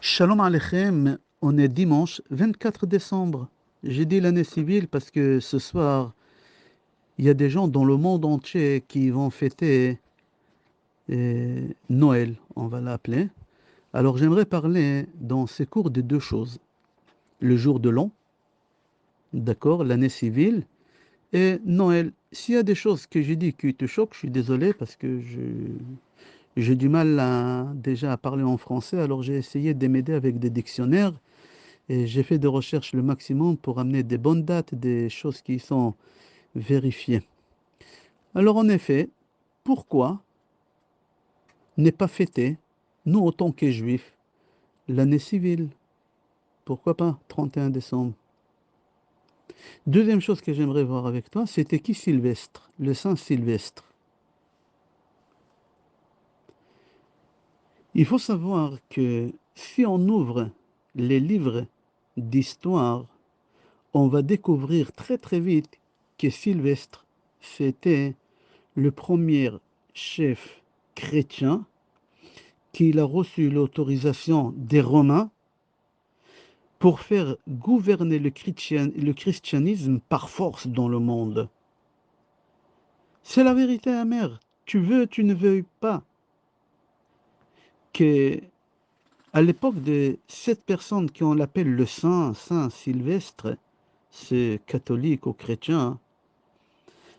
Shalom Aleichem, on est dimanche 24 décembre. J'ai dit l'année civile parce que ce soir, il y a des gens dans le monde entier qui vont fêter Noël, on va l'appeler. Alors j'aimerais parler dans ces cours de deux choses. Le jour de l'an, d'accord, l'année civile, et Noël. S'il y a des choses que j'ai dit qui te choquent, je suis désolé parce que j'ai du mal déjà à parler en français, alors j'ai essayé de m'aider avec des dictionnaires. Et j'ai fait des recherches le maximum pour amener des bonnes dates, des choses qui sont vérifiées. Alors en effet, pourquoi ne pas fêter, nous autant que juifs, l'année civile? Pourquoi pas 31 décembre? Deuxième chose que j'aimerais voir avec toi, c'était qui Sylvestre, le Saint Sylvestre? Il faut savoir que si on ouvre les livres d'histoire, on va découvrir très très vite que Sylvestre, c'était le premier chef chrétien qu'il a reçu l'autorisation des Romains pour faire gouverner le christianisme par force dans le monde. C'est la vérité amère. Tu veux, tu ne veux pas que, à l'époque de cette personne qu'on l'appelle le Saint Sylvestre, c'est catholique ou chrétien,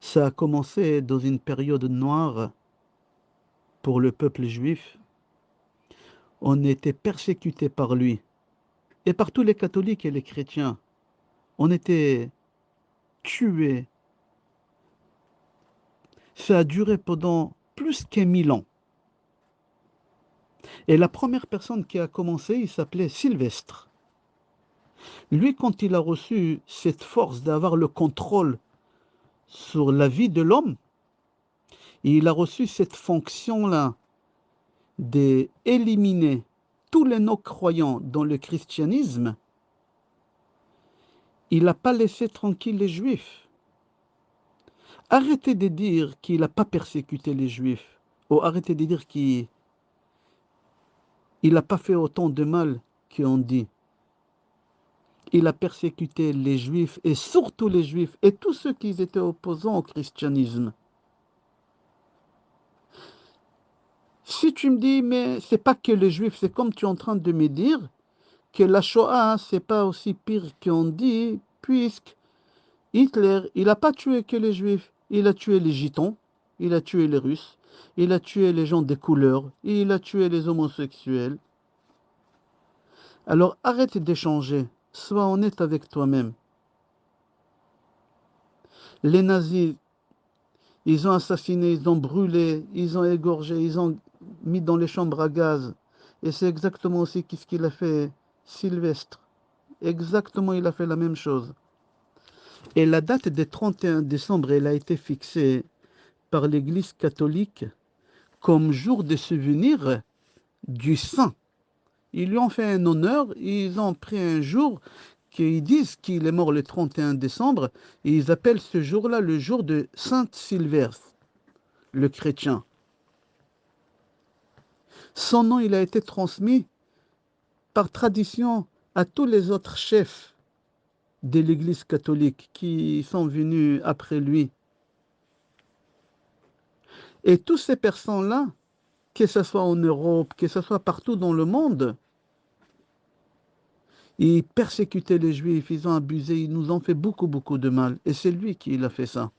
ça a commencé dans une période noire pour le peuple juif. On était persécuté par lui et par tous les catholiques et les chrétiens. On était tués. Ça a duré pendant plus que 1000 ans. Et la première personne qui a commencé, il s'appelait Sylvestre. Lui, quand il a reçu cette force d'avoir le contrôle sur la vie de l'homme, il a reçu cette fonction-là d'éliminer tous les non-croyants dans le christianisme. Il n'a pas laissé tranquille les juifs. Arrêtez de dire qu'il n'a pas persécuté les juifs, ou arrêtez de dire qu'il n'a pas fait autant de mal qu'on dit. Il a persécuté les juifs, et surtout les juifs, et tous ceux qui étaient opposants au christianisme. Si tu me dis, mais c'est pas que les juifs, c'est comme tu es en train de me dire que la Shoah, c'est pas aussi pire qu'on dit, puisque Hitler, il n'a pas tué que les juifs, il a tué les gitans, il a tué les Russes, il a tué les gens des couleurs, il a tué les homosexuels. Alors arrête d'échanger, sois honnête avec toi-même. Les nazis, ils ont assassiné, ils ont brûlé, ils ont égorgé, ils ont mis dans les chambres à gaz. Et c'est exactement aussi ce qu'il a fait Sylvestre. Exactement, il a fait la même chose. Et la date du 31 décembre, elle a été fixée par l'Église catholique comme jour de souvenir du saint. Ils lui ont fait un honneur, ils ont pris un jour qu'ils disent qu'il est mort le 31 décembre, et ils appellent ce jour-là le jour de Saint Sylvestre, le chrétien. Son nom, il a été transmis par tradition à tous les autres chefs de l'Église catholique qui sont venus après lui. Et toutes ces personnes-là, que ce soit en Europe, que ce soit partout dans le monde, ils persécutaient les Juifs, ils ont abusé, ils nous ont fait beaucoup, beaucoup de mal. Et c'est lui qui l'a fait ça.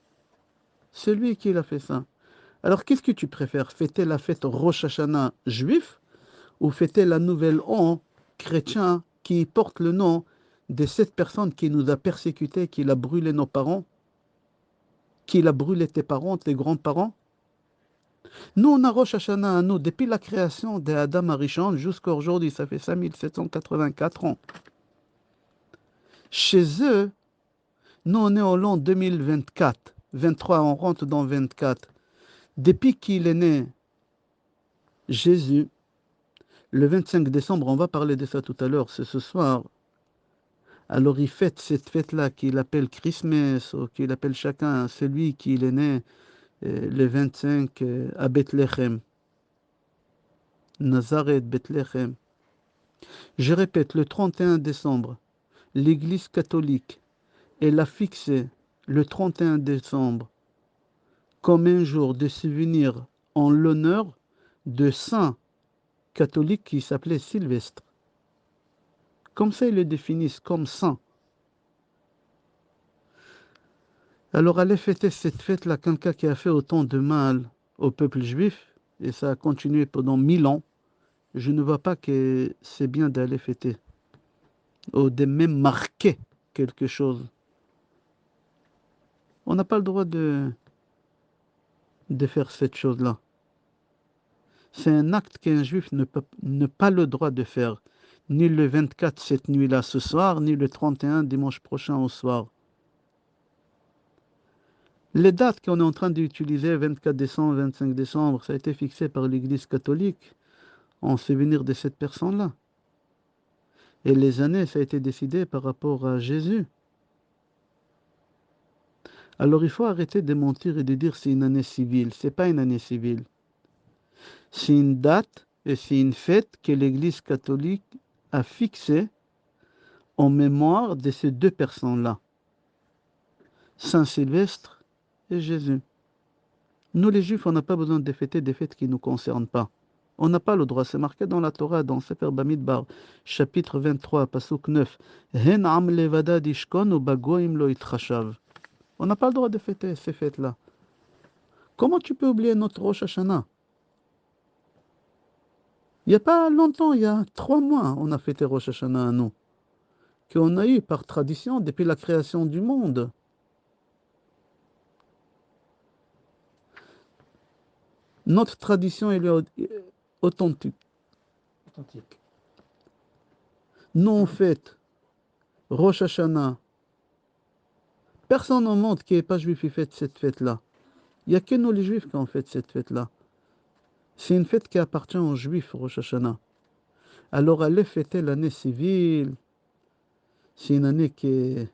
C'est lui qui l'a fait ça. Alors, qu'est-ce que tu préfères? Fêter la fête Rosh Hashanah juif ou fêter la nouvelle an chrétien qui porte le nom de cette personne qui nous a persécutés, qui a brûlé nos parents, qui a brûlé tes parents, tes grands-parents? Nous, on a Rosh Hashanah, nous, depuis la création d'Adam Arishon jusqu'à aujourd'hui, ça fait 5784 ans. Chez eux, nous, on est au l'an 2024. 23, on rentre dans 24. Depuis qu'il est né, Jésus, le 25 décembre, on va parler de ça tout à l'heure, c'est ce soir. Alors il fête cette fête-là qu'il appelle Christmas, ou qu'il appelle chacun celui qui est né le 25 à Bethléem, Nazareth, Bethléem. Je répète, le 31 décembre, l'Église catholique, elle a fixé le 31 décembre comme un jour de souvenir en l'honneur de saint catholique qui s'appelait Sylvestre. Comme ça, ils le définissent comme saint. Alors, allez fêter cette fête-là, quelqu'un qui a fait autant de mal au peuple juif, et ça a continué pendant 1000 ans, je ne vois pas que c'est bien d'aller fêter, ou de même marquer quelque chose. On n'a pas le droit de faire cette chose-là. C'est un acte qu'un juif n'a pas le droit de faire, ni le 24 cette nuit-là ce soir, ni le 31 dimanche prochain au soir. Les dates qu'on est en train d'utiliser, 24 décembre, 25 décembre, ça a été fixé par l'Église catholique en souvenir de cette personne-là. Et les années, ça a été décidé par rapport à Jésus. Alors il faut arrêter de mentir et de dire c'est une année civile. C'est pas une année civile. C'est une date et c'est une fête que l'Église catholique a fixée en mémoire de ces deux personnes-là, Saint Sylvestre et Jésus. Nous les Juifs, on n'a pas besoin de fêter des fêtes qui ne nous concernent pas. On n'a pas le droit, c'est marqué dans la Torah, dans Sefer Bamidbar, chapitre 23, pasuk 9. Hen am levada dishkon u bagoim lo itchashav. On n'a pas le droit de fêter ces fêtes-là. Comment tu peux oublier notre Rosh Hashanah? Il n'y a pas longtemps, il y a 3 mois, on a fêté Rosh Hashanah à nous, qu'on a eu par tradition depuis la création du monde. Notre tradition, elle est authentique. Nous, on fête Rosh Hashanah. Personne au monde qui n'est pas juif, il fête cette fête-là. Il n'y a que nous les juifs qui ont fait cette fête-là. C'est une fête qui appartient aux juifs, Rosh Hashanah. Alors, allez fêter l'année civile. C'est une année que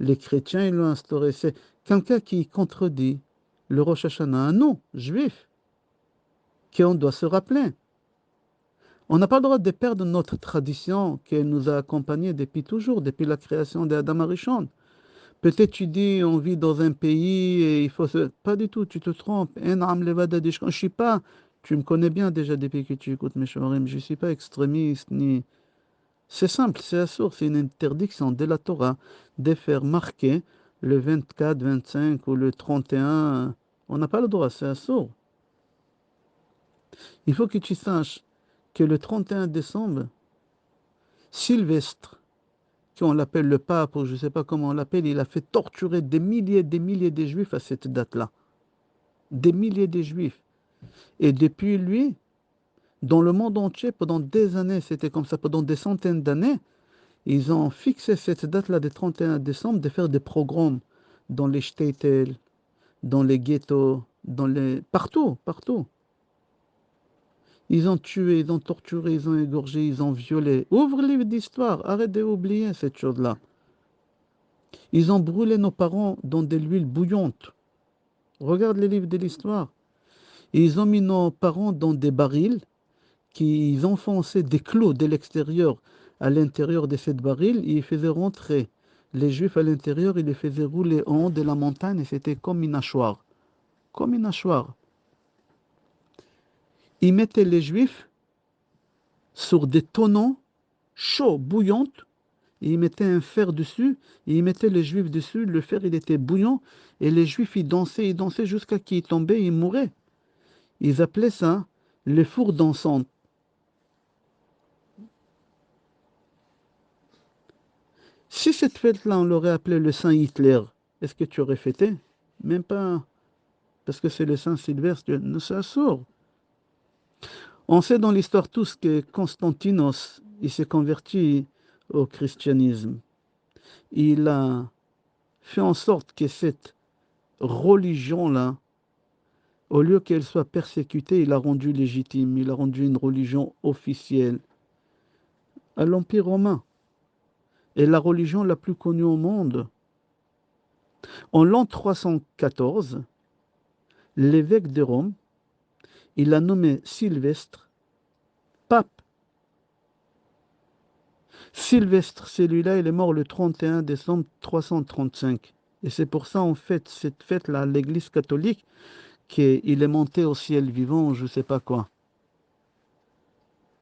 les chrétiens l'ont instaurée. C'est quelqu'un qui contredit le Rosh Hashanah. Non, juif, qu'on doit se rappeler. On n'a pas le droit de perdre notre tradition qui nous a accompagnés depuis toujours, depuis la création d'Adam Arishon. Peut-être tu dis, on vit dans un pays et il faut se... Pas du tout, tu te trompes. Je suis pas... Tu me connais bien déjà depuis que tu écoutes mes shorim. Je ne suis pas extrémiste ni... C'est simple, c'est assourd, c'est une interdiction de la Torah de faire marquer le 24, 25 ou le 31. On n'a pas le droit, c'est assourd. Il faut que tu saches que le 31 décembre, Sylvestre, qu'on l'appelle le pape, ou je ne sais pas comment on l'appelle, il a fait torturer des milliers de juifs à cette date-là. Des milliers de juifs. Et depuis lui, dans le monde entier, pendant des années, c'était comme ça, pendant des centaines d'années, ils ont fixé cette date-là du 31 décembre de faire des programmes dans les shtetl, dans les ghettos, partout, partout. Ils ont tué, ils ont torturé, ils ont égorgé, ils ont violé. Ouvre le livre d'histoire, arrête d'oublier cette chose-là. Ils ont brûlé nos parents dans de l'huile bouillante. Regarde les livres de l'histoire. Ils ont mis nos parents dans des barils qu'ils enfonçaient des clous de l'extérieur à l'intérieur de cette baril et ils faisaient rentrer les juifs à l'intérieur, ils les faisaient rouler en haut de la montagne et c'était comme une hachoir. Comme une hachoir. Ils mettaient les juifs sur des tonneaux chauds, bouillantes, et ils mettaient un fer dessus, et ils mettaient les juifs dessus, le fer il était bouillant, et les juifs ils dansaient jusqu'à qu'ils tombaient, ils mouraient. Ils appelaient ça les fours dansants. Si cette fête-là, on l'aurait appelée le Saint Hitler, est-ce que tu aurais fêté? Même pas, parce que c'est le Saint Sylvestre, nous ça sort. On sait dans l'histoire tous que Constantinos, il s'est converti au christianisme. Il a fait en sorte que cette religion-là, au lieu qu'elle soit persécutée, il l'a rendue légitime, il a rendu une religion officielle à l'Empire romain. Et la religion la plus connue au monde. En l'an 314, l'évêque de Rome, il a nommé Sylvestre pape. Sylvestre, celui-là, il est mort le 31 décembre 335. Et c'est pour ça, en fait, cette fête-là, à l'Église catholique, qu'il est monté au ciel vivant, je ne sais pas quoi.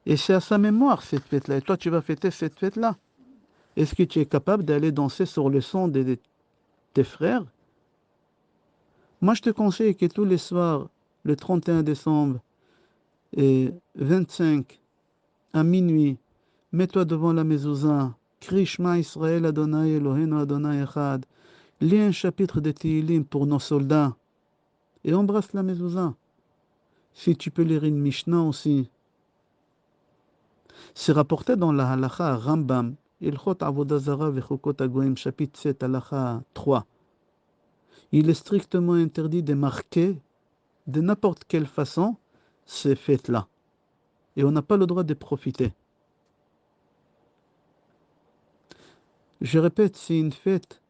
Et c'est à sa mémoire, cette fête-là. Et toi, tu vas fêter cette fête-là. Est-ce que tu es capable d'aller danser sur le sang de tes frères? Moi, je te conseille que tous les soirs, le 31 décembre et 25 à minuit, mets-toi devant la mezouza, crie Shema Israël Adonai Eloheinu Adonai Echad, lis un chapitre de Tehillim pour nos soldats et embrasse la mezouza. Si tu peux lire une Mishnah aussi. C'est rapporté dans la Halacha Rambam, Ilchot Avodah Zara Vechokot Hagoyim, chapitre 7, Halacha 3. Il est strictement interdit de marquer de n'importe quelle façon ces fêtes-là. Et on n'a pas le droit de profiter. Je répète, c'est une fête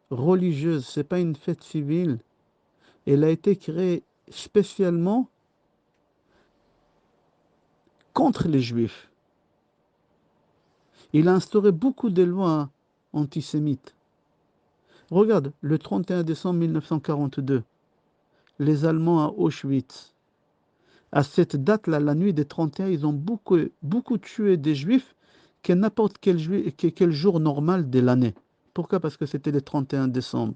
religieuse, c'est pas une fête civile. Elle a été créée spécialement contre les Juifs. Il a instauré beaucoup de lois antisémites. Regarde, le 31 décembre 1942, les Allemands à Auschwitz. À cette date-là, la nuit des 31, ils ont beaucoup tué des Juifs que n'importe quel jour normal de l'année. Pourquoi? Parce que c'était le 31 décembre.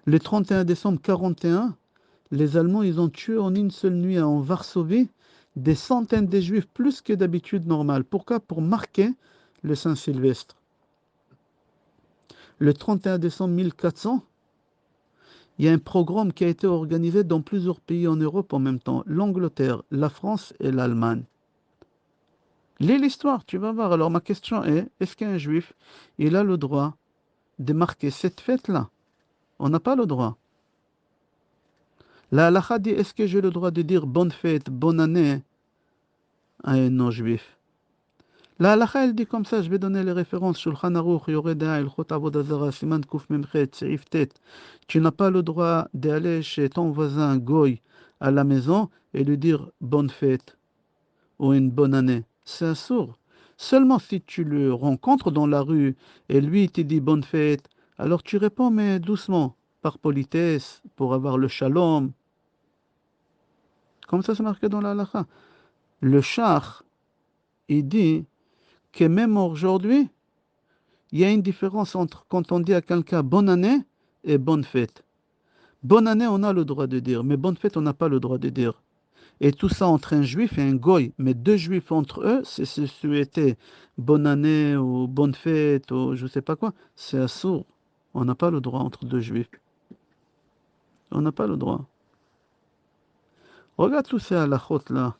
Le 31 décembre 41, les Allemands, ils ont tué en une seule nuit en Varsovie des centaines de Juifs, plus que d'habitude normale. Pourquoi? Pour marquer le Saint-Sylvestre. Le 31 décembre 1400, il y a un programme qui a été organisé dans plusieurs pays en Europe en même temps. L'Angleterre, la France et l'Allemagne. Lis l'histoire, tu vas voir. Alors ma question est-ce qu'un juif, il a le droit de marquer cette fête-là? On n'a pas le droit. La halakha dit, est-ce que j'ai le droit de dire bonne fête, bonne année à un non-juif? La halakha, elle dit comme ça, je vais donner les références. Shulchan Aruch, Yoredea, Ilchot Avodah Zara, Siman Kuf Memchet, Seif Tet. Tu n'as pas le droit d'aller chez ton voisin Goy à la maison et lui dire bonne fête ou une bonne année. C'est un sourd. Seulement si tu le rencontres dans la rue et lui te dit bonne fête, alors tu réponds mais doucement, par politesse, pour avoir le shalom. Comme ça c'est marqué dans la halakha. Le char, il dit que même aujourd'hui, il y a une différence entre quand on dit à quelqu'un bonne année et bonne fête. Bonne année, on a le droit de dire, mais bonne fête, on n'a pas le droit de dire. Et tout ça entre un juif et un goy. Mais deux juifs entre eux, c'est se souhaiter bonne année ou bonne fête ou je sais pas quoi. C'est assourd. On n'a pas le droit entre deux juifs. On n'a pas le droit. Regarde tous ces halachot là.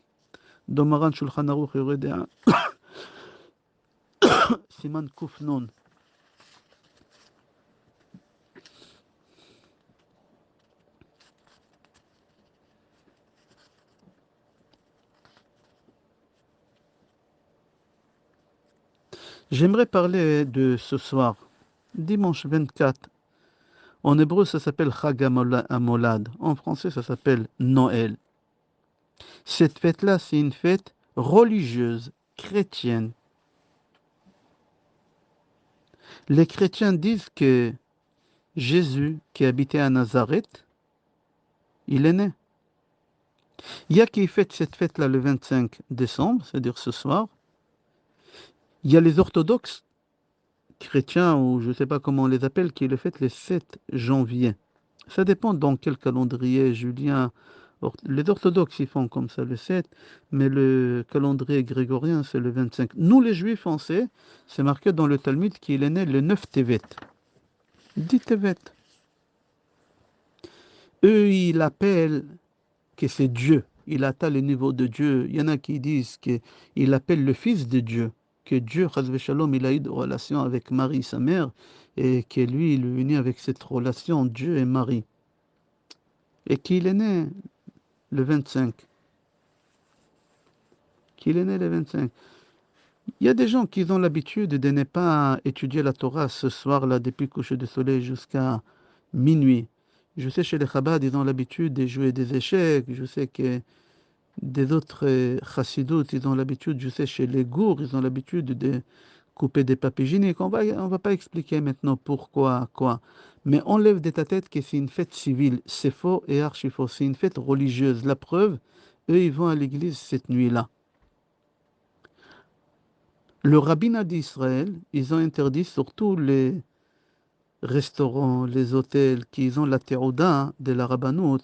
Dans Maran Shulchan Aruch Yoredea. Siman Kuf Non. J'aimerais parler de ce soir, dimanche 24. En hébreu, ça s'appelle Chag HaMolad. En français, ça s'appelle Noël. Cette fête-là, c'est une fête religieuse, chrétienne. Les chrétiens disent que Jésus, qui habitait à Nazareth, il est né. Il y a qui fête cette fête-là le 25 décembre, c'est-à-dire ce soir. Il y a les orthodoxes chrétiens, ou je ne sais pas comment on les appelle, qui le fêtent le 7 janvier. Ça dépend dans quel calendrier julien. Les orthodoxes, ils font comme ça le 7, mais le calendrier grégorien, c'est le 25. Nous, les juifs, on sait, c'est marqué dans le Talmud qu'il est né le 9 Tevet. 10 Tevet. Eux, ils appellent que c'est Dieu. Il atteint le niveau de Dieu. Il y en a qui disent qu'il appelle le Fils de Dieu. Que Dieu, Chazve Shalom, il a eu des relations avec Marie, sa mère, et que lui, il est venu avec cette relation, Dieu et Marie. Et qu'il est né le 25. Qu'il est né le 25. Il y a des gens qui ont l'habitude de ne pas étudier la Torah ce soir-là, depuis le coucher du soleil jusqu'à minuit. Je sais, chez les Chabad, ils ont l'habitude de jouer des échecs. Je sais que des autres chassidoutes, ils ont l'habitude, je sais, chez les gours, ils ont l'habitude de couper des papiers hygiéniques. On va pas expliquer maintenant pourquoi, quoi. Mais enlève de ta tête que c'est une fête civile. C'est faux et archi faux. C'est une fête religieuse. La preuve, eux, ils vont à l'église cette nuit-là. Le rabbinat d'Israël, ils ont interdit surtout les restaurants, les hôtels qui ont la théouda de la rabbanout,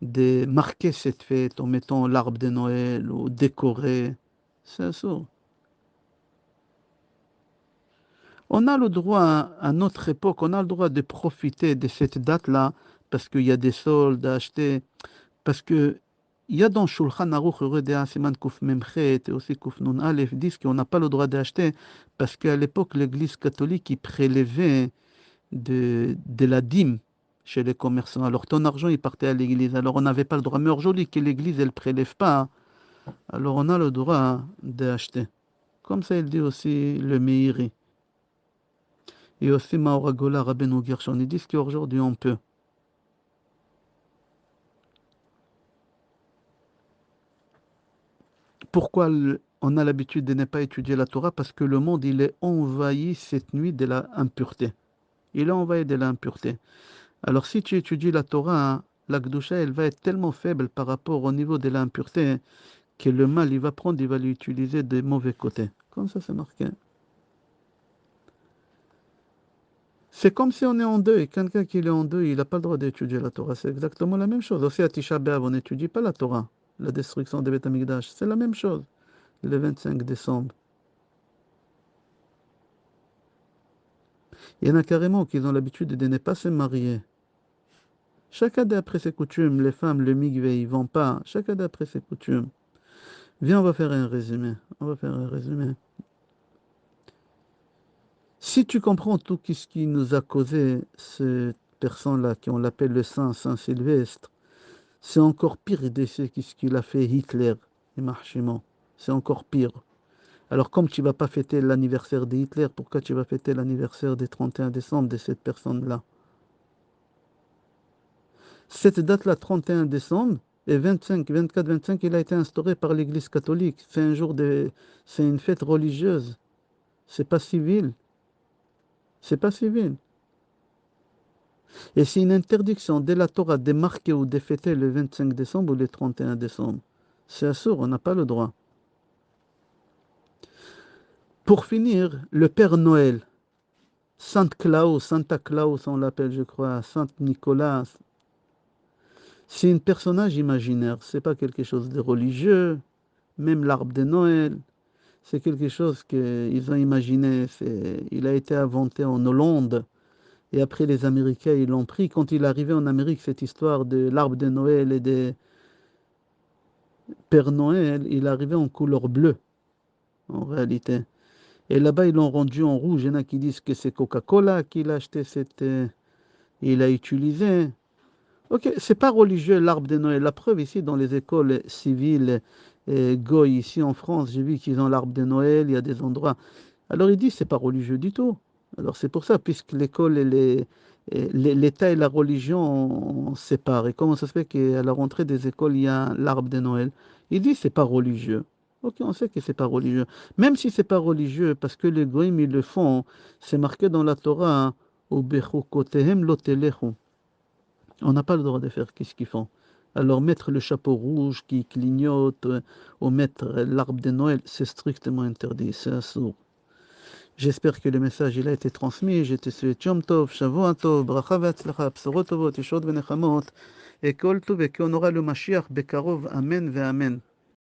de marquer cette fête en mettant l'arbre de Noël ou décorer. C'est ça. On a le droit, à notre époque, on a le droit de profiter de cette date-là parce qu'il y a des soldes à acheter. Parce que il y a dans Shulchan Aruch, Euredea, Siman Kuf Memchet et aussi Kuf Nun Aleph, disent qu'on n'a pas le droit d'acheter parce qu'à l'époque, l'Église catholique, il prélevait de la dîme chez les commerçants. Alors ton argent, il partait à l'église. Alors on n'avait pas le droit. Mais aujourd'hui, que l'église, elle ne prélève pas, alors on a le droit d'acheter. Comme ça, il dit aussi le Meiri. Et aussi Maora Gola, Rabbeinu Gershon. Ils disent qu'aujourd'hui, on peut. Pourquoi on a l'habitude de ne pas étudier la Torah? Parce que le monde, il est envahi cette nuit de la impureté. Il est envahi de l'impureté. Alors si tu étudies la Torah, hein, la Gdusha, elle va être tellement faible par rapport au niveau de l'impureté que le mal, il va prendre, il va l'utiliser des mauvais côtés. Comme ça, c'est marqué. C'est comme si on est en deuil. Quelqu'un qui est en deuil, il n'a pas le droit d'étudier la Torah. C'est exactement la même chose. Aussi à Tisha B'Av, on n'étudie pas la Torah. La destruction de Beth Amikdash, c'est la même chose. Le 25 décembre. Il y en a carrément qui ont l'habitude de ne pas se marier. Chacun d'après ses coutumes. Les femmes, le migvé, ils ne vont pas. Chacun d'après ses coutumes. Viens, on va faire un résumé. On va faire un résumé. Si tu comprends tout ce qui nous a causé cette personne-là, qui on l'appelle le Saint Sylvestre, c'est encore pire de ce qu'il a fait Hitler, Marchimon. C'est encore pire. Alors comme tu ne vas pas fêter l'anniversaire de Hitler, pourquoi tu vas fêter l'anniversaire du 31 décembre de cette personne-là? Cette date-là, 31 décembre, et 25, 24, 25, il a été instauré par l'Église catholique. C'est un jour c'est une fête religieuse. C'est pas civil. C'est pas civil. Et c'est une interdiction de la Torah de marquer ou de fêter le 25 décembre ou le 31 décembre. C'est assourd, on n'a pas le droit. Pour finir, le Père Noël, Sainte Claus, Santa Claus, on l'appelle, je crois, Saint Nicolas, c'est un personnage imaginaire, c'est pas quelque chose de religieux, même l'arbre de Noël, c'est quelque chose qu'ils ont imaginé, il a été inventé en Hollande, et après les Américains, ils l'ont pris. Quand il est arrivé en Amérique, cette histoire de l'arbre de Noël et des Père Noël, il est arrivé en couleur bleue, en réalité. Et là-bas, ils l'ont rendu en rouge. Il y en a qui disent que c'est Coca-Cola qu'il a acheté il a utilisé. Ok, c'est pas religieux l'arbre de Noël. La preuve ici, dans les écoles civiles Goy, ici en France, j'ai vu qu'ils ont l'arbre de Noël, il y a des endroits. Alors ils disent c'est pas religieux du tout. Alors c'est pour ça, puisque l'école l'État et la religion on sépare. Et comment ça se fait qu'à la rentrée des écoles, il y a l'arbre de Noël? Ils disent c'est pas religieux. Ok, on sait que c'est pas religieux. Même si c'est pas religieux, parce que les goïms ils le font, c'est marqué dans la Torah, hein, Ubechukotehem lo telechu. On n'a pas le droit de faire ce qu'ils font. Alors mettre le chapeau rouge qui clignote ou mettre l'arbre de Noël, c'est strictement interdit, c'est assourd. J'espère que le message il a été transmis. Je te souhaite Yom Tov, Shavua Tov, Bracha ve'atzlacha, Bsorot Tovot, Yeshot ve'nechamot, et Kol Tov, et qu'on aura le Mashiach Bekarov. Amen ve'amen.